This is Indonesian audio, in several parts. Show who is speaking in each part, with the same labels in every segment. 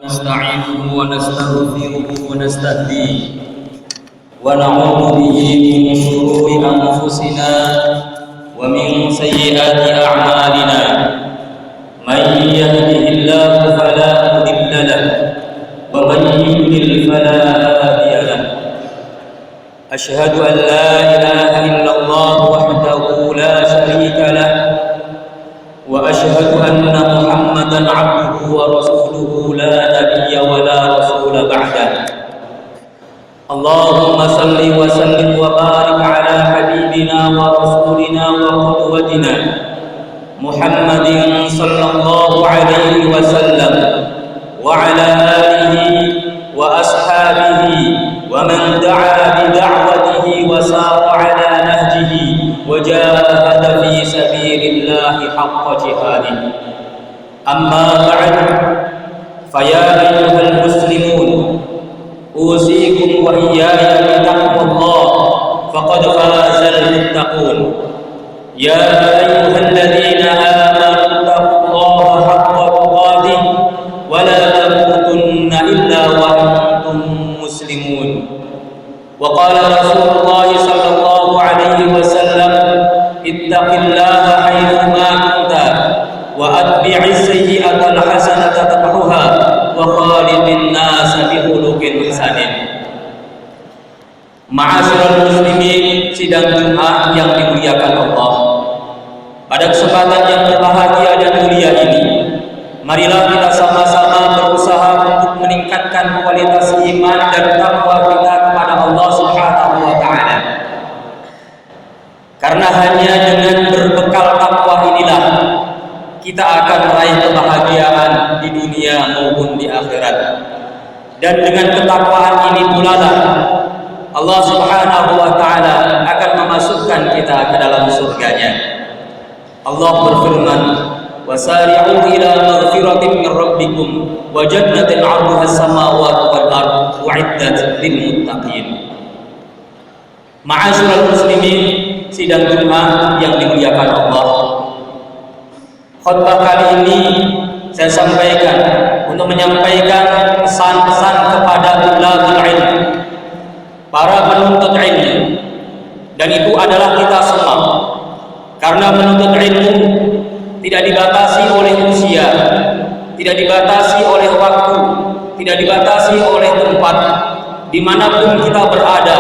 Speaker 1: نستعينه ونستغفره ونستهديه ونعوذ به من شرور أنفسنا ومن سيئات أعمالنا. من يهده الله فلا مضل له ومن يضلل فلا هادي له. أشهد أن لا إله إلا الله وحده لا شريك له وأشهد أن محمدا عبده ورسوله لا نبي ولا رسول بعده. اللهم صل وسلم وبارك على حبيبنا ورسولنا وقدوتنا محمد صلى الله عليه وسلم وعلى آله وأصحابه ومن دعا بدعوته وسار على نهجه وجاهد في سبيل الله حق جهاده. أما بعد، فيا أيها المسلمون، أوصيكم وإياي بتقوى الله فقد فاز المتقون. يا أيها الذين آمنوا اتقوا الله حق تقاته ولا تموتن إلا وأنتم مسلمون. وقال رسول الله صلى الله عليه وسلم: اتق الله حيثما كنت وأتبع السيئة الحسنة تمحها وخالق الناس بخلق حسن. Ma'asyiral muslimin, sidang Jumat yang dimuliakan Allah. Pada kesempatan yang berbahagia dan mulia ini, marilah kita sama-sama berusaha untuk meningkatkan kualitas iman dan takwa kita kepada Allah Subhanahu wa taala. Karena hanya dengan berbekal takwa inilah kita akan meraih kebahagiaan di dunia maupun di akhirat. Dan dengan ketakwaan ini pula lah Allah Subhanahu wa taala akan memasukkan kita ke dalam surganya. Allah berfirman: "Wasari'u ila maghfiratin min rabbikum wa jannatin 'arduha as-samawati wal ardu u'iddat lil muttaqin." Ma'asyiral muslimin, sidang Jumat yang dimuliakan Allah. Khutbah kali ini saya sampaikan untuk menyampaikan pesan-pesan kepada tulabul ilm, para penuntut ilmu, dan itu adalah kita semua. Karena menuntut ilmu tidak dibatasi oleh usia, tidak dibatasi oleh waktu, tidak dibatasi oleh tempat. Dimanapun kita berada,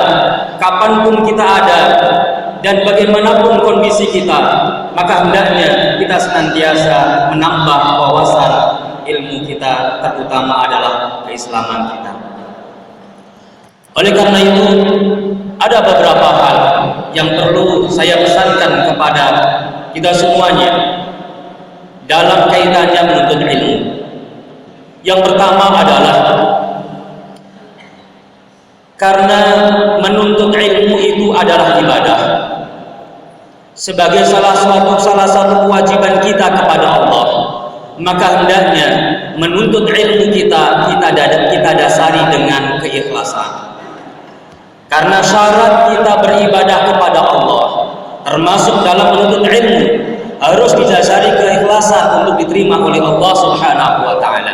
Speaker 1: kapanpun kita ada, dan bagaimanapun kondisi kita, maka hendaknya kita senantiasa menambah wawasan ilmu kita, terutama adalah keislaman kita. Oleh karena itu, ada beberapa hal yang perlu saya pesankan kepada kita semuanya dalam kaitannya menuntut ilmu. Yang pertama adalah karena menuntut ilmu itu adalah ibadah. Sebagai salah satu kewajiban kita kepada Allah, maka hendaknya menuntut ilmu kita dasari dengan keikhlasan. Karena syarat kita beribadah kepada Allah, termasuk dalam menuntut ilmu, harus didasari keikhlasan untuk diterima oleh Allah Subhanahu wa taala.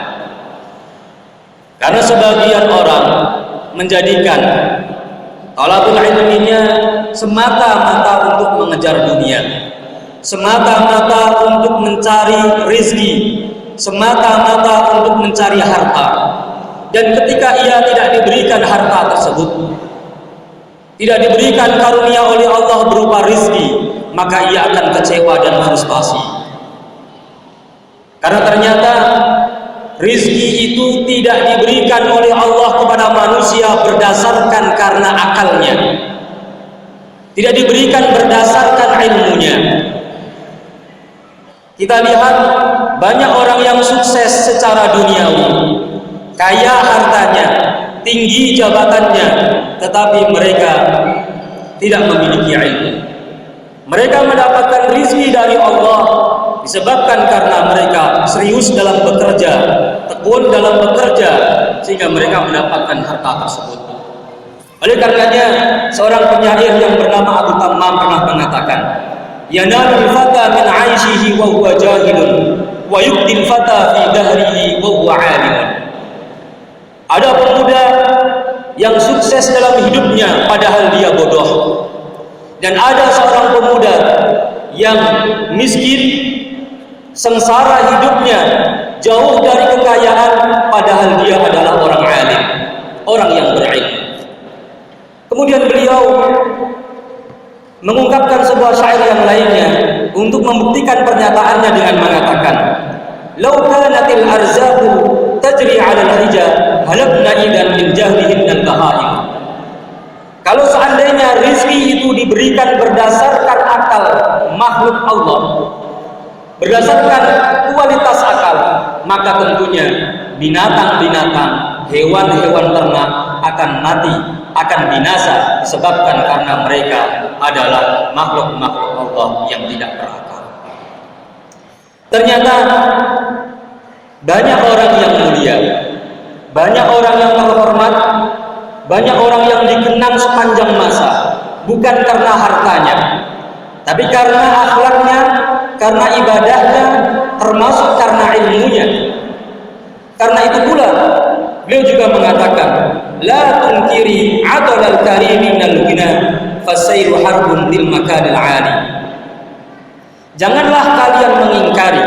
Speaker 1: Karena sebagian orang menjadikan talabul ilminya semata-mata untuk mengejar dunia, semata-mata untuk mencari rezeki, semata-mata untuk mencari harta. Dan ketika ia tidak diberikan harta tersebut, tidak diberikan karunia oleh Allah berupa rezeki, maka ia akan kecewa dan frustasi. Karena ternyata rezeki itu tidak diberikan oleh Allah kepada manusia berdasarkan karena akalnya, tidak diberikan berdasarkan ilmunya. Kita lihat banyak orang yang sukses secara duniawi, kaya hartanya, tinggi jabatannya, tetapi mereka tidak memiliki ilmu. Mereka mendapatkan rezeki dari Allah disebabkan karena mereka serius dalam bekerja, tekun dalam bekerja, sehingga mereka mendapatkan harta tersebut. Oleh karenanya, seorang penyair yang bernama Abu Tammam pernah mengatakan, "Yanalul fata min 'aishihi wa huwa jahilun wa yubdil fata fi dahrihi wa huwa 'alimun." Ada pemuda yang sukses dalam hidupnya padahal dia bodoh. Dan ada seorang pemuda yang miskin, sengsara hidupnya, jauh dari kekayaan padahal dia adalah orang alim, orang yang berilmu. Kemudian beliau mengungkapkan sebuah syair yang lainnya untuk membuktikan pernyataannya dengan mengatakan, "Lau kanatil arzaqu tajri 'ala al-hijab, halakna idan min jahlihin al-bahaim." Kalau seandainya rizki itu diberikan berdasarkan akal makhluk Allah, berdasarkan kualitas akal, maka tentunya binatang-binatang, hewan-hewan ternak akan mati, akan binasa disebabkan karena mereka adalah makhluk-makhluk Allah yang tidak berakal. Ternyata banyak orang yang mulia, banyak orang yang terhormat, banyak orang yang dikenang sepanjang masa, bukan karena hartanya, tapi karena akhlaknya, karena ibadahnya, termasuk karena ilmunya. Karena itu pula beliau juga mengatakan, la tunkiri adalal karimi minal ghina fasairu harbun bil makanil ali. Janganlah kalian mengingkari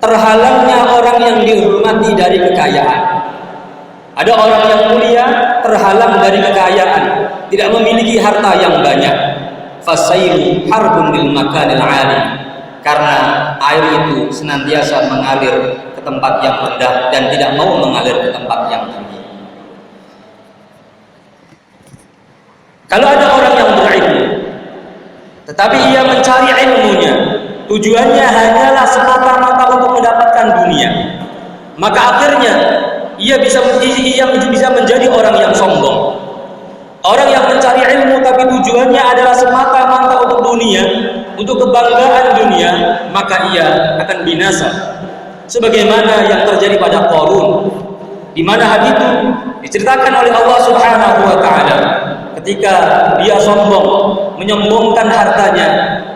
Speaker 1: terhalangnya orang yang dihormati dari kekayaan. Ada orang yang mulia terhalang dari kekayaan, tidak memiliki harta yang banyak. Fasairu harbun bil makanil ali. Karena air itu senantiasa mengalir ke tempat yang rendah dan tidak mau mengalir ke tempat yang tinggi. Kalau ada orang yang berilmu, tetapi ia mencari ilmunya, tujuannya hanyalah semata-mata untuk mendapatkan dunia, maka akhirnya ia bisa menjadi orang yang sombong. Orang yang mencari ilmu tapi tujuannya adalah semata-mata untuk dunia, untuk kebanggaan dunia, maka ia akan binasa. Sebagaimana yang terjadi pada Qarun, di mana hal itu diceritakan oleh Allah Subhanahu wa taala ketika dia sombong, menyombongkan hartanya.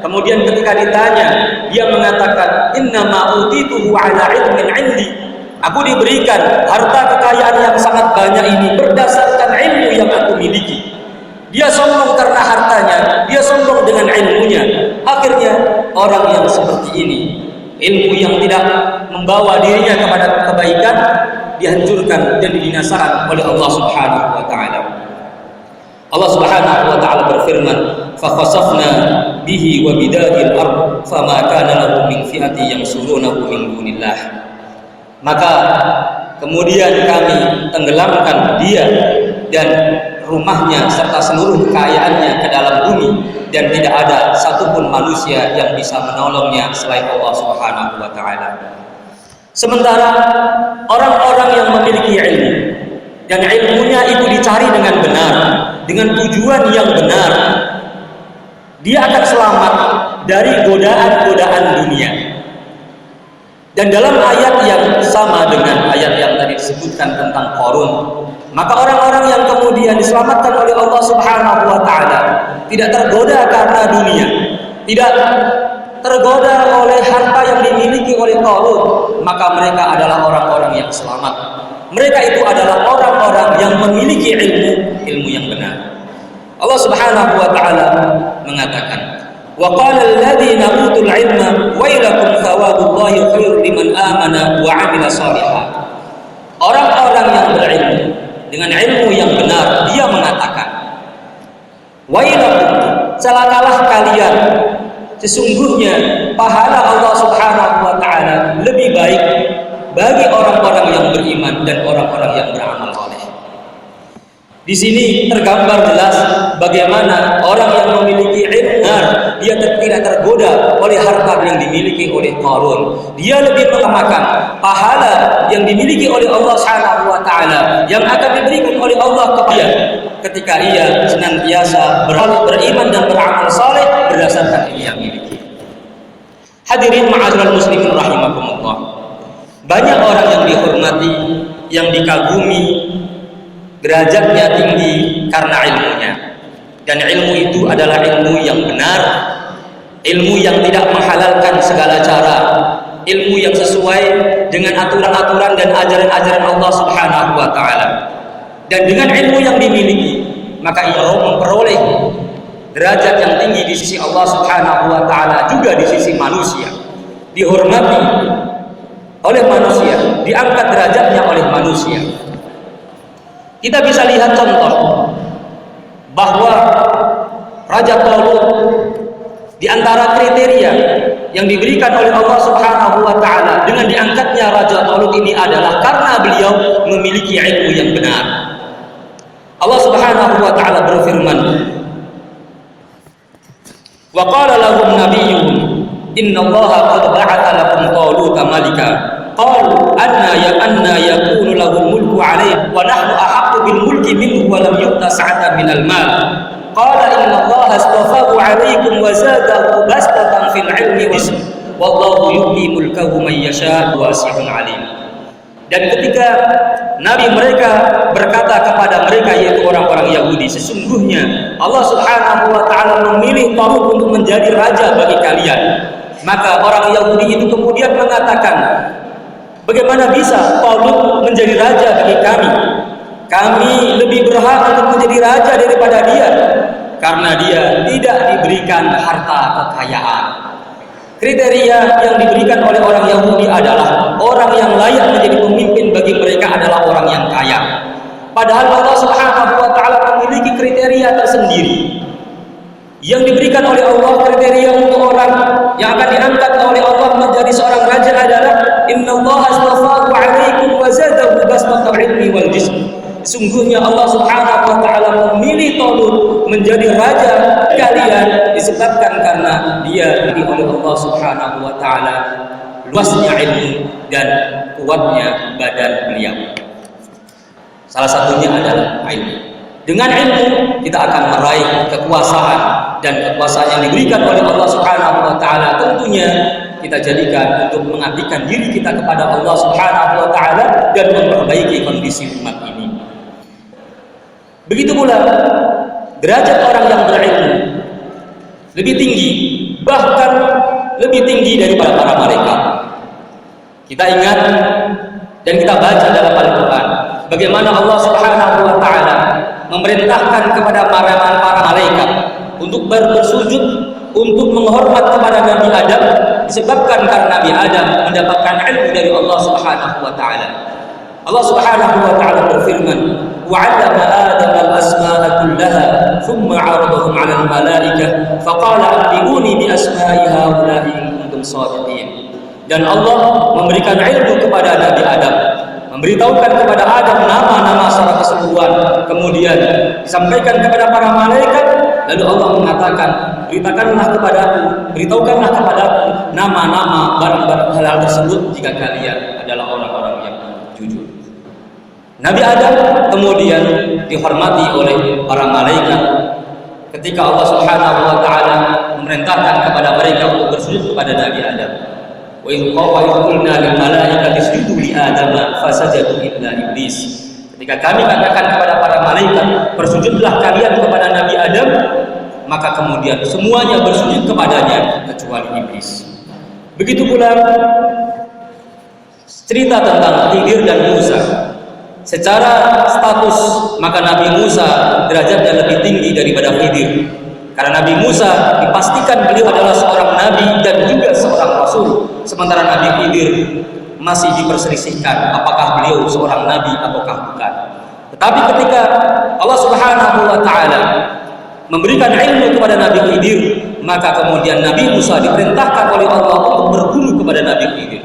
Speaker 1: Kemudian ketika ditanya, dia mengatakan, "Inna ma utituhu 'ala 'ilmin 'indi." Aku diberikan harta kekayaan yang sangat banyak ini berdasarkan ilmu yang aku miliki. Dia sombong karena hartanya, dia sombong dengan ilmunya. Akhirnya orang yang seperti ini, ilmu yang tidak membawa dirinya kepada kebaikan, dihancurkan dan dibinasakan oleh Allah Subhanahu wa taala. Allah Subhanahu wa taala berfirman, "Fa khasafna bihi wa bidahil ard, fama kana lahu min fi'ati yansurunahu min dunillah." Maka kemudian kami tenggelamkan dia dan rumahnya serta seluruh kekayaannya ke dalam bumi, dan tidak ada satupun manusia yang bisa menolongnya selain Allah Subhanahu wa taala. Sementara orang-orang yang memiliki ilmu dan ilmunya itu dicari dengan benar, dengan tujuan yang benar, dia akan selamat dari godaan-godaan dunia. Dan dalam ayat yang sama dengan ayat yang tadi disebutkan tentang Qarun, maka orang-orang yang kemudian diselamatkan oleh Allah Subhanahu wa taala tidak tergoda karena dunia, tidak tergoda oleh harta yang dimiliki oleh Qarun, maka mereka adalah orang-orang yang selamat. Mereka itu adalah orang-orang yang memiliki ilmu yang benar. Allah Subhanahu wa taala mengatakan, wa qala alladziina utul 'ilma wailakum thawabullahi khairun liman amana wa 'amila shalihan. Orang-orang yang berilmu dengan ilmu yang benar, dia mengatakan, wailakum, celakalah kalian, sesungguhnya pahala Allah Subhanahu wa taala lebih baik bagi orang-orang yang beriman dan orang-orang yang beramal saleh. Di sini tergambar jelas bagaimana orang yang memiliki ilmu, dia tidak tergoda oleh harta yang dimiliki oleh Qarun. Dia lebih mengutamakan pahala yang dimiliki oleh Allah Subhanahu wa taala yang akan diberikan oleh Allah kepada dia ketika ia senantiasa beriman dan beramal saleh berdasarkan ilmu yang dimiliki. Hadirin ma'asyiral muslimin rahimakumullah. Banyak orang yang dihormati, yang dikagumi, derajatnya tinggi karena ilmunya, dan ilmu itu adalah ilmu yang benar, ilmu yang tidak menghalalkan segala cara, ilmu yang sesuai dengan aturan-aturan dan ajaran-ajaran Allah Subhanahu wa taala. Dan dengan ilmu yang dimiliki, maka ia memperoleh derajat yang tinggi di sisi Allah Subhanahu wa taala, juga di sisi manusia. Dihormati oleh manusia, diangkat derajatnya oleh manusia. Kita bisa lihat contoh bahwa Raja Talut, di antara kriteria yang diberikan oleh Allah Subhanahu wa taala dengan diangkatnya Raja Talut ini adalah karena beliau memiliki ilmu yang benar. Allah Subhanahu wa taala berfirman, "Wa qala lahum nabiyyuhum innallaha qad ba'atha lakum Taluta malika." Qalu anna yakunu lahul mulku 'alaina wa nahnu ahaqqu bil mulki minhu wa lam yu'ta sa'atan minal mal. Qala innallaha astafahu 'alaikum wa zadahu bastatan fil 'ilmi wallahu yu'ti mulkahu man yasha' wasi'un 'alim. Dan ketika nabi mereka berkata kepada mereka, yaitu orang-orang Yahudi, sesungguhnya Allah Subhanahu wa taala memilih Talut untuk menjadi raja bagi kalian. Maka orang Yahudi itu kemudian mengatakan, bagaimana bisa Talut menjadi raja bagi kami? Kami lebih berhak untuk menjadi raja daripada dia, karena dia tidak diberikan harta kekayaan. Kriteria yang diberikan oleh orang Yahudi adalah orang yang layak menjadi pemimpin bagi mereka adalah orang yang kaya. Padahal Allah Subhanahu wa taala memiliki kriteria tersendiri. Yang diberikan oleh Allah, kriteria untuk orang yang akan diangkat oleh Allah menjadi seorang raja adalah innallaha astafahu 'alaikum wa zadahu bastatan 'ilmi wal jism. Sesungguhnya Allah Subhanahu wa taala memilih Talut menjadi raja kalian disebabkan karena dia diberi oleh Allah Subhanahu wa taala luasnya ilmu dan kuatnya badan beliau. Salah satunya adalah ilmu. Dengan ilmu kita akan meraih kekuasaan, dan kekuasaan yang diberikan oleh Allah Subhanahu wa taala tentunya kita jadikan untuk mengabdikan diri kita kepada Allah Subhanahu wa taala dan memperbaiki kondisi umat ini. Begitu pula derajat orang yang berilmu lebih tinggi, bahkan lebih tinggi daripada para malaikat. Kita ingat dan kita baca dalam Al-Quran bagaimana Allah Subhanahu wa taala memerintahkan kepada para malaikat untuk bersujud, untuk menghormat kepada Nabi Adam, disebabkan karena Nabi Adam mendapatkan ilmu dari Allah Subhanahu wa taala. Allah Subhanahu wa taala berfirman, "Wa 'allama Adama al-asma'a kullaha, thumma 'aradahum 'ala al-malaikah, faqala anbi'uni bi asma'i haula'i in kuntum shadiqin." Dan Allah memberikan ilmu kepada Nabi Adam, memberitahukan kepada Adam nama-nama secara keseluruhan, kemudian disampaikan kepada para malaikat, lalu Allah mengatakan, beritahukanlah kepadaku nama-nama barang-barang halal tersebut jika kalian adalah orang-orang yang jujur. Nabi Adam kemudian dihormati oleh para malaikat ketika Allah Subhanahu wa taala memerintahkan kepada mereka untuk bersujud kepada Nabi Adam. Wa idh qulna lil malaikati isjudu li Adama fasajadu illa iblis. Ketika kami katakan kepada para malaikat, bersujudlah kalian kepada Nabi Adam, maka kemudian semuanya bersujud kepadanya kecuali iblis. Begitu pula cerita tentang Khidir dan Musa. Secara status maka Nabi Musa derajatnya lebih tinggi daripada Khidir, karena Nabi Musa dipastikan beliau adalah seorang nabi dan juga seorang rasul, sementara Nabi Khidir masih diperselisihkan apakah beliau seorang nabi ataukah bukan. Tetapi ketika Allah Subhanahu wa taala memberikan ilmu kepada Nabi Khidir, maka kemudian Nabi Musa diperintahkan oleh Allah untuk berguru kepada Nabi Khidir.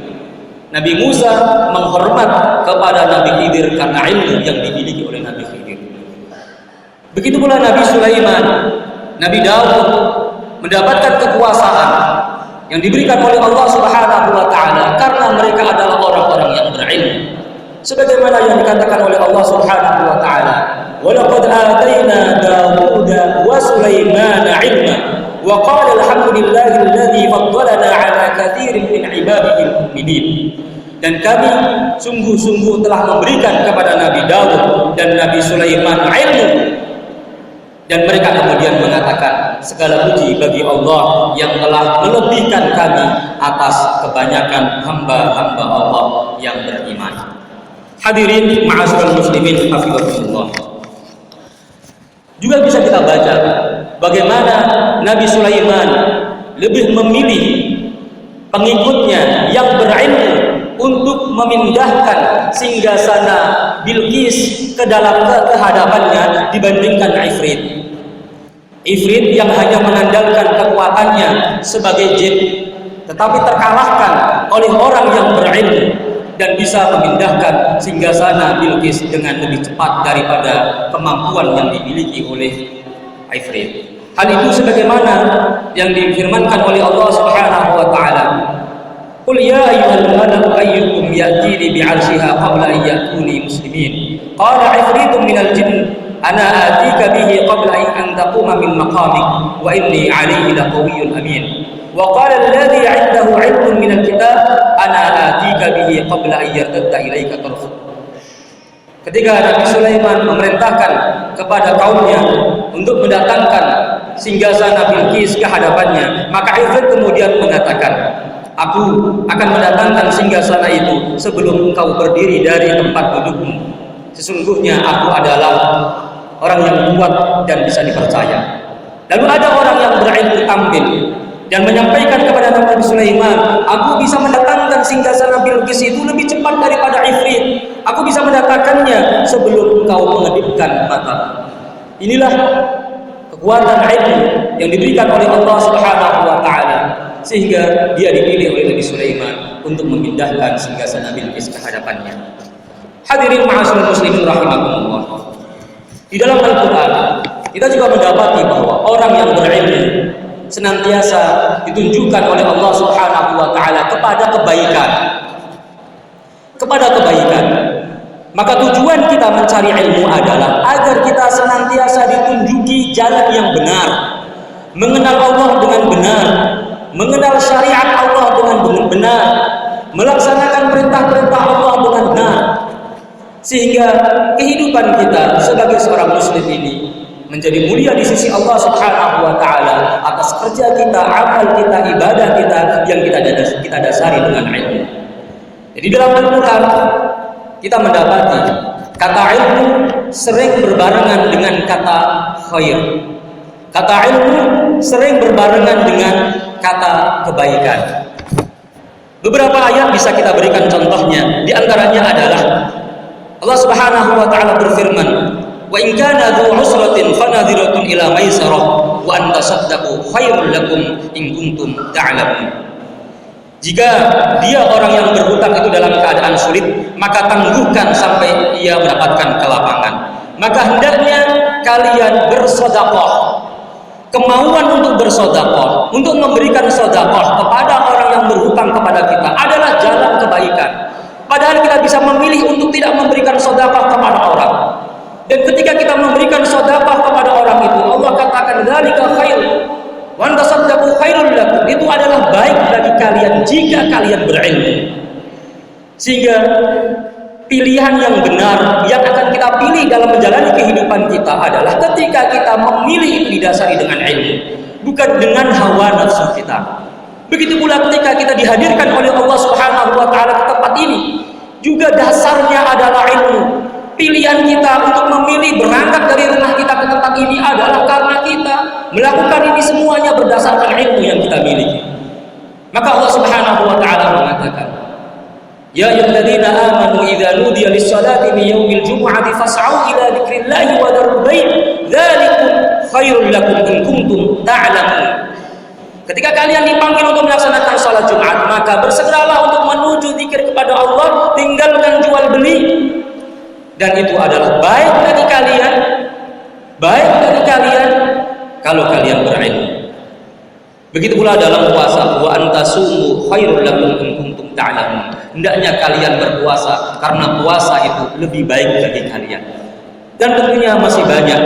Speaker 1: Nabi Musa menghormat kepada Nabi Khidir karena ilmu yang dimiliki oleh Nabi Khidir. Begitu pula Nabi Sulaiman, Nabi Daud mendapatkan kekuasaan yang diberikan oleh Allah Subhanahu wa taala karena mereka adalah orang-orang yang berilmu. Sebagaimana yang dikatakan oleh Allah Subhanahu wa taala, "Wa laqad atayna Dawuda wa Sulaimana 'ilma wa qala alhamdulillahilladzi faddalana 'ala katsirin min 'ibadihil mu'minin." Dan kami sungguh-sungguh telah memberikan kepada Nabi Daud dan Nabi Sulaiman ilmu Dan mereka kemudian mengatakan, segala puji bagi Allah yang telah melebihkan kami atas kebanyakan hamba-hamba Allah yang beriman. Hadirin ma'asyiral muslimin hafizakumullah. Juga bisa kita baca bagaimana Nabi Sulaiman lebih memilih pengikutnya yang berilmu untuk memindahkan singgasana Bilqis ke dalam kehadapannya dibandingkan Ifrit yang hanya mengandalkan kekuatannya sebagai jin, tetapi terkalahkan oleh orang yang berilmu dan bisa memindahkan singgasana Bilqis dengan lebih cepat daripada kemampuan yang dimiliki oleh Ifrit. Hal itu sebagaimana yang difirmankan oleh Allah Subhanahu wa taala, "Qul ya ayyuhal mala'u ayyukum ya'tini bi'arsyiha qabla an ya'tuni muslimin." Qala 'ifritun minal jinn ana atika bihi qabla an taquma min maqamik wa inni 'alayhi laqawiyyun amin. Wa qala alladhi 'indahu 'ilmun minal kitab ana atika bihi qabla an yartadda ilayka tarfuk. Ketika Nabi Sulaiman memerintahkan kepada kaumnya untuk mendatangkan singgasana Bilqis ke hadapannya, maka Ifrit kemudian mengatakan, "Aku akan mendatangkan singgasana itu sebelum engkau berdiri dari tempat dudukmu. Sesungguhnya aku adalah orang yang kuat dan bisa dipercaya." Lalu ada orang yang berilmu tampil dan menyampaikan kepada Nabi Sulaiman, "Aku bisa mendatangkan singgasana Bilqis itu lebih cepat daripada Ifrit. Aku bisa mendatangkannya sebelum engkau mengedipkan mata." Inilah kekuatan ilmu yang diberikan oleh Allah Subhanahu wa taala sehingga dia dipilih oleh Nabi Sulaiman untuk memindahkan singgasana Bilqis ke hadapannya. Hadirin ma'asyiral muslimin rahimakumullah. Di dalam Al-Qur'an kita juga mendapati bahwa orang yang berilmu senantiasa ditunjukkan oleh Allah Subhanahu wa taala kepada kebaikan. Maka tujuan kita mencari ilmu adalah agar kita senantiasa ditunjuki jalan yang benar, mengenal Allah dengan benar, mengenal syariat Allah dengan benar, melaksanakan perintah-perintah Allah dengan benar, sehingga kehidupan kita sebagai seorang muslim ini menjadi mulia di sisi Allah Subhanahu wa taala atas kerja kita, amal kita, ibadah kita yang kita dasari dengan ilmu. Jadi dalam Al-Qur'an kita mendapati kata ilmu sering berbarengan dengan kata khair. Kata ilmu sering berbarengan dengan kata kebaikan. Beberapa ayat bisa kita berikan contohnya. Di antaranya adalah Allah Subhanahu wa taala berfirman, "Wa in kana dzu usratin fanadhiratun ila maisarah wa an tasaddaqu khairul lakum in kuntum ta'lamun." Jika dia orang yang berhutang itu dalam keadaan sulit, maka tangguhkan sampai ia mendapatkan kelapangan. Maka hendaknya kalian bersedekah. Kemauan untuk bersedekah, untuk memberikan sedekah kepada orang yang berhutang kepada kita adalah jalan kebaikan. Padahal kita bisa memilih untuk tidak memberikan sedekah kepada orang. Dan ketika kita memberikan sedekah kepada orang itu, Allah katakan dzalika khair. Wa antasaddaqu khairul lakum. Itu adalah baik bagi kalian jika kalian berilmu. Sehingga pilihan yang benar yang akan kita pilih dalam menjalani kehidupan kita adalah ketika kita memilih itu didasari dengan ilmu, bukan dengan hawa nafsu kita. Begitu pula ketika kita dihadirkan oleh Allah Subhanahu wa taala ke tempat ini, juga dasarnya adalah ilmu. Pilihan kita untuk memilih berangkat dari rumah kita ke tempat ini adalah karena kita melakukan ini semuanya berdasarkan ilmu yang kita miliki. Maka Allah Subhanahu wa taala mengatakan, "Ya ayyuhalladzina amanu idza nudiya lis-salati min yaumil jumu'ati fas'au ila dzikrillahi wa dzarul bai', dzalikum khairul lakum in kuntum ta'lamun." Ketika kalian dipanggil untuk melaksanakan salat Jumat, maka bersegeralah untuk menuju zikir kepada Allah, tinggalkan jual beli. Dan itu adalah baik bagi kalian kalau kalian berilmu. Begitu pula dalam puasa, wa antasumu khairul lakum in kuntum ta'lamun. Hendaknya kalian berpuasa karena puasa itu lebih baik bagi kalian. Dan tentunya masih banyak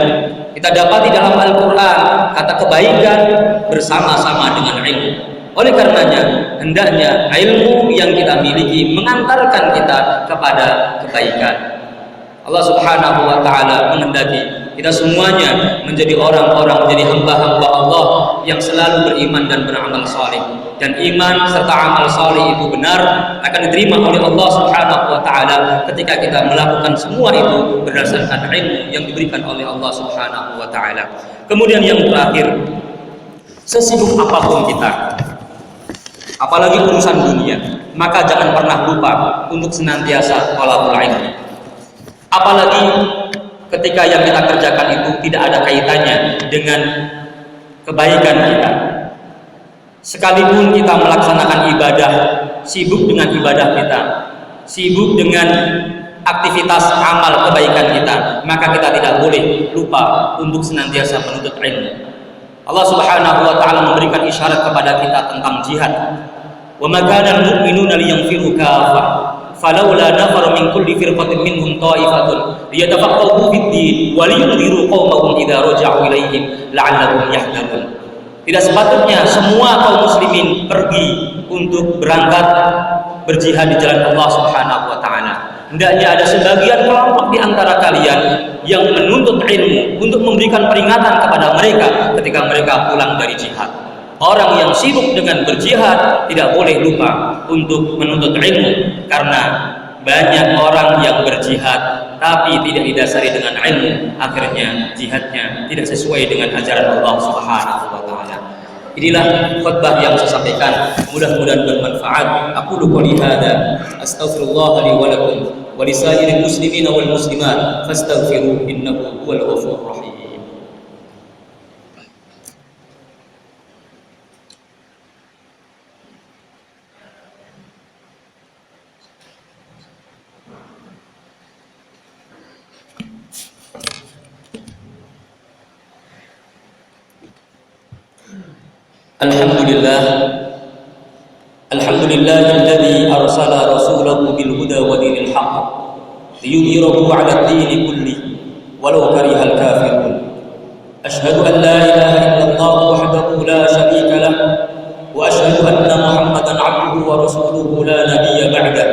Speaker 1: kita dapati dalam Al-Qur'an kata kebaikan bersama-sama dengan ilmu. Oleh karenanya, hendaknya ilmu yang kita miliki mengantarkan kita kepada kebaikan. Allah Subhanahu wa taala menghendaki Kita semuanya menjadi orang-orang, menjadi hamba-hamba Allah yang selalu beriman dan beramal saleh. Dan iman serta amal saleh itu benar akan diterima oleh Allah Subhanahu wa taala ketika kita melakukan semua itu berdasarkan ilmu yang diberikan oleh Allah Subhanahu wa taala. Kemudian yang terakhir, sesibuk apapun kita, apalagi urusan dunia, maka jangan pernah lupa untuk senantiasa thalabul ilmi. Apalagi ketika yang kita kerjakan itu tidak ada kaitannya dengan kebaikan kita. Sekalipun kita melaksanakan ibadah, sibuk dengan ibadah kita, sibuk dengan aktivitas amal kebaikan kita, maka kita tidak boleh lupa untuk senantiasa menuntut ilmu. Allah Subhanahu wa taala memberikan isyarat kepada kita tentang jihad. Wa ma kana al-mu'minuna liyanfiru kaffah falawla nafara min kulli firqatin minhum ta'ifatun liyatafaqahu fid-din wa liyunziru qaumahum idza raja'u ilaihim la'allahum yahdharun. Tidak sepatutnya semua kaum muslimin pergi untuk berangkat berjihad di jalan Allah Subhanahu wa taala. Hendaknya ada sebagian kelompok di antara kalian yang menuntut ilmu untuk memberikan peringatan kepada mereka ketika mereka pulang dari jihad. Orang yang sibuk dengan berjihad tidak boleh lupa untuk menuntut ilmu, karena banyak orang yang berjihad tapi tidak didasari dengan ilmu, akhirnya jihadnya tidak sesuai dengan ajaran Allah Subhanahu wa taala. Inilah khutbah yang saya sampaikan, mudah-mudahan bermanfaat. Aqulu qouli hadza astaghfirullah li wa lakum wa lisairil muslimin wal muslimat fastaghfiruhu innahu huwal ghafurur rahim. Alhamdulillahilladzi arsala rasulahu bil huda wa dinil haqq liyudhhirahu 'ala ad-din kulli walau karihal kafirun. Asyhadu an la ilaha illallah wahdahu la syarika lah wa asyhadu anna Muhammadan 'abduhu wa rasuluhu la nabiyya ba'dah.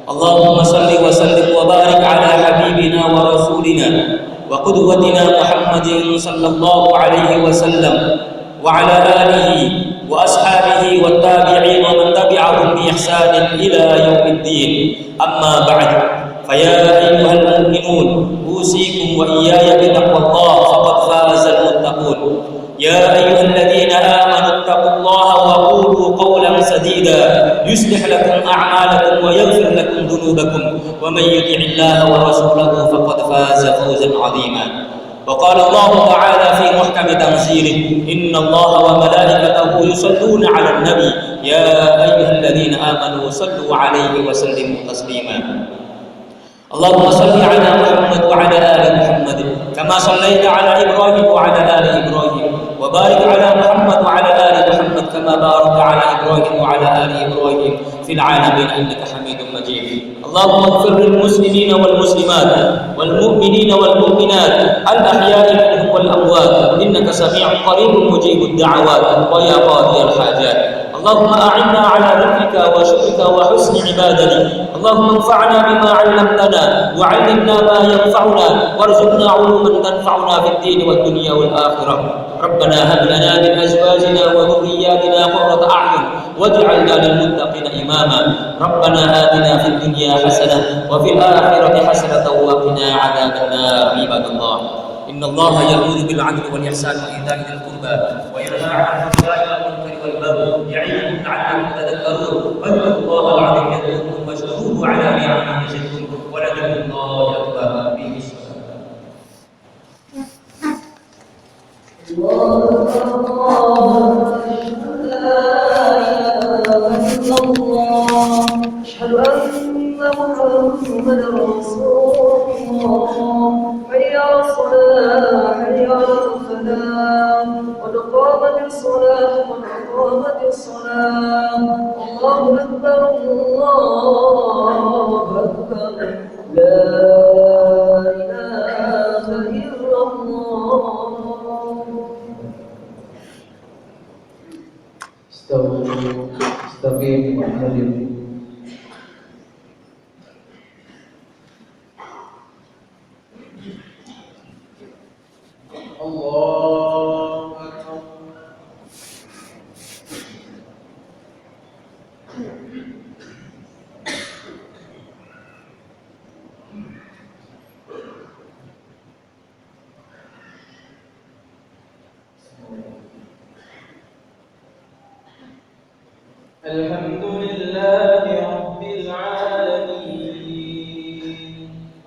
Speaker 1: Allahumma shalli wa sallim wa barik 'ala habibina wa rasulina wa qudwatina Muhammadin sallallahu alaihi wasallam وعلى آله وأصحابه والتابعين ومن تبعهم بإحسان إلى يوم الدين. أما بعد، فيا أيها المؤمنون أوصيكم وإياي بتقوى الله فقد فاز المتقون. يا أيها الذين آمنوا اتقوا الله وقولوا قولا سديدا يصلح لكم أعمالكم ويغفر لكم ذنوبكم ومن يطع الله ورسوله فقد فاز فوزا عظيما. وقال الله تعالى في محكم تنزيله إن الله وملائكته يصلون على النبي يا أيها الذين آمنوا صلوا عليه وسلموا تسليما. اللهم صل على محمد وعلى آل محمد كما صليت على إبراهيم وعلى آل إبراهيم وبارك على محمد وعلى آل محمد كما باركت على إبراهيم وعلى آل إبراهيم في العالمين إنك حميد مجيد. اللهم اغفر للمسلمين والمسلمات والمؤمنين والمؤمنات الأحياء منهم والأموات إنك سميع قريب مجيب الدعوات ويا قاضي الحاجات. اللهم أعنا على ذكرك وشكرك وحسن عبادتك. اللهم انفعنا بما علمتنا وعلمنا ما ينفعنا وارزقنا علوما تنفعنا في الدين والدنيا والآخرة. ربنا هب لنا من أزواجنا وذرياتنا قرة أعين واجعلنا للمتقين إماما. ربنا آتنا في الدنيا حسنة وفي الآخرة حسنة وقنا عذاب النار. عباد الله، إن الله يأمر بالعدل والإحسان وإيتاء ذي القربى وينهى عن الفحشاء والمنكر والبغي يعظكم لعلكم تذكرون. فاذكروا الله العظيم يذكركم واشكروه على نعمه يزدكم ولذكر الله أكبر.
Speaker 2: أشهد أن محمدا رسول الله. حي على الصلاة حي على الفلاح قد قامت الصلاة قد قامت الصلاة. الله أكبر الله أكبر لا إله إلا الله.
Speaker 3: استقيم واعتدل. الحمد لله رب العالمين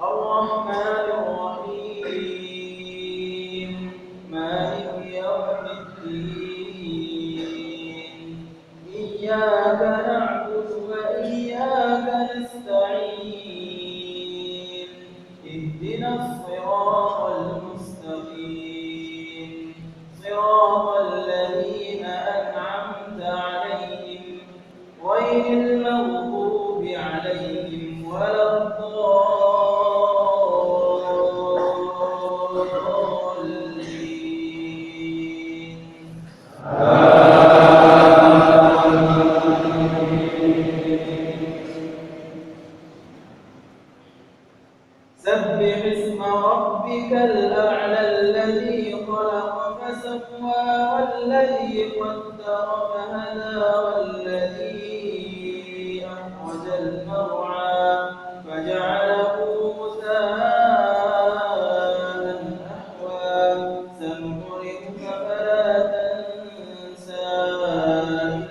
Speaker 3: الرحمن الرحيم مالك يوم الدين إياك نعبد وإياك نستعين اهدنا الصراط المستقيم صراط الذين أنعمت عليهم غير المغضوب عليهم ولا الضالين. سبح اسم ربك الأعلى الذي خلق فسوى والذي قدر فهدى والذي أخرج المرعى فجعله غثاء أحوى سنقرئك فلا تنسى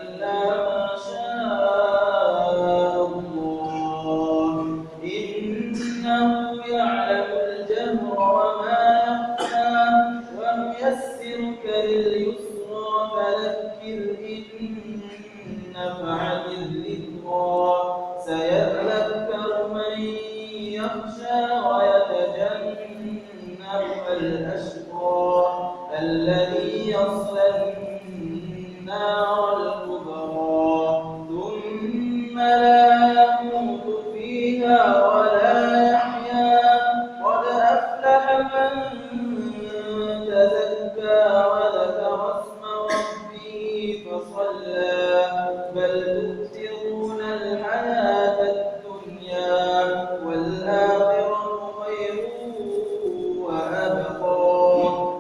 Speaker 3: إلا ما شاء الله إنه يعلم الجهر وما يخفى ونيسرك لليسرى فذكر إن نفعت الذكرى سيذكر من يخشى ويتجنبها الأشقى الذي يصلى النار الكبرى ثم لا يموت فيها ولا يحيا قد أفلح من تزكى وذكر اسم ربه فصلى بل تؤثرون الحياة الدنيا والآخرة خير وأبقى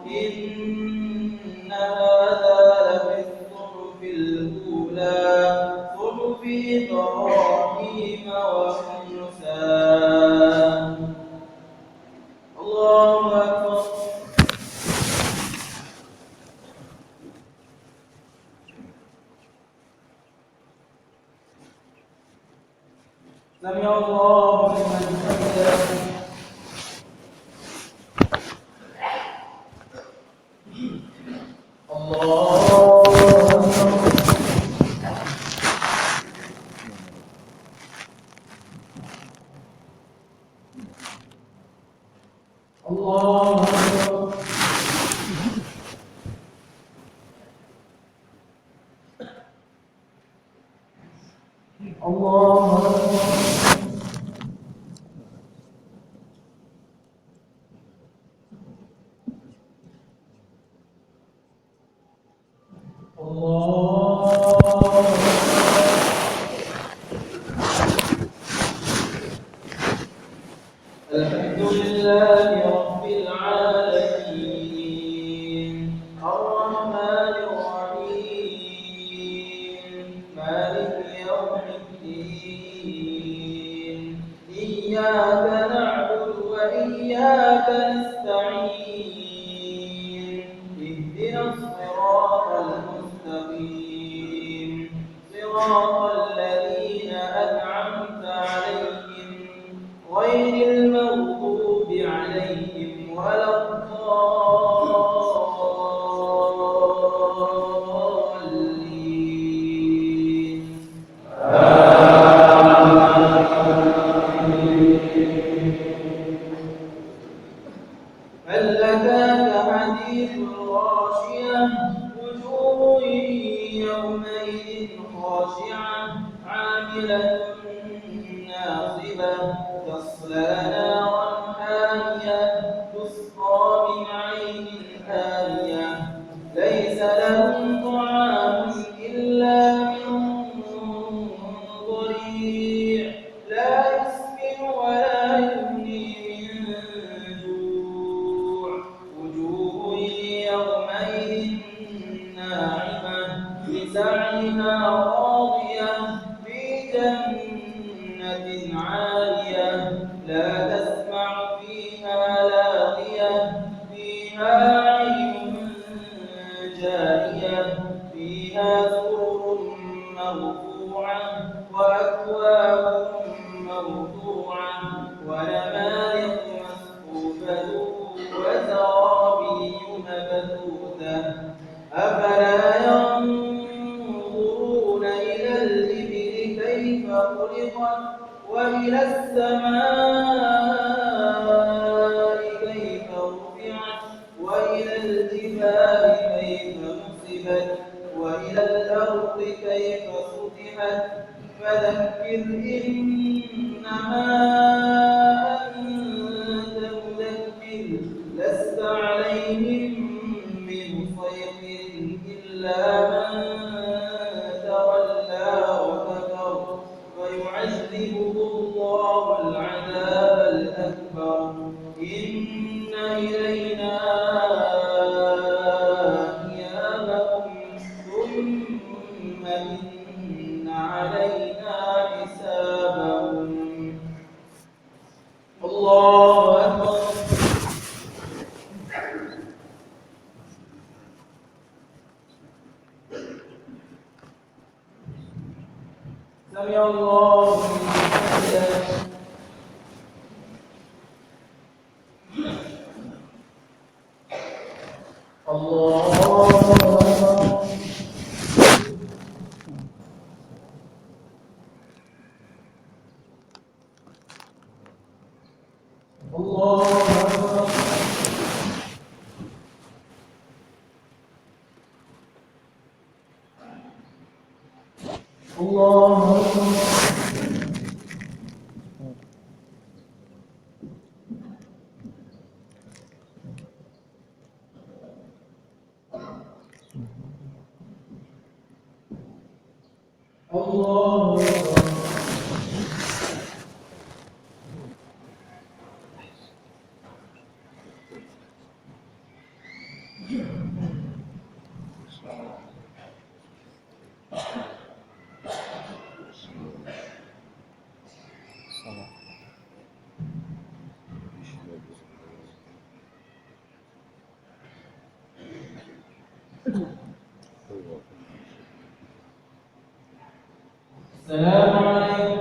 Speaker 3: إن هذا لفي الصحف الأولى صحف إبراهيم وموسى. الله أكبر. سمع الله لمن حمده. الله أكبر. الله أكبر. الله أكبر. الحمد لله رب العالمين الرحمن الرحيم مالك يوم الدين إياك نعبد وإياك نستعين اهدنا الصراط المستقيم صراط الذين أنعمت عليهم غير المغضوب عليهم ولا الضالين. هل أتاك حديث الغاشية وجوه يومئذ خاشعة عاملة ناصبة تصلى نارا حامية تسقى من عين آنية ليس لهم طعام إلا من ضريع لا يسمن ولا يغني من جوع وجوه يومئذ ناعمة لسعيها راضية في جنة عالية لا تسمع فيها لاغية فيها عين جارية فيها سرر مرفوعة وأكواب موضوعة ونمارق مصفوفة وزرابي مبثوثة أفلا ينظرون إلى الإبل كيف خلقت وإلى السماء كيف رفعت وإلى الجبال كيف نصبت وإلى الأرض كيف سطحت فذكر إنما أنت مذكر لست عليهم بمسيطر إلا من تولى وكفر فيعذبه الله العذاب الأكبر إن إلينا إيابهم ثم إن علينا حسابهم الله أكبر سمع الله لمن حمده الله السلام عليكم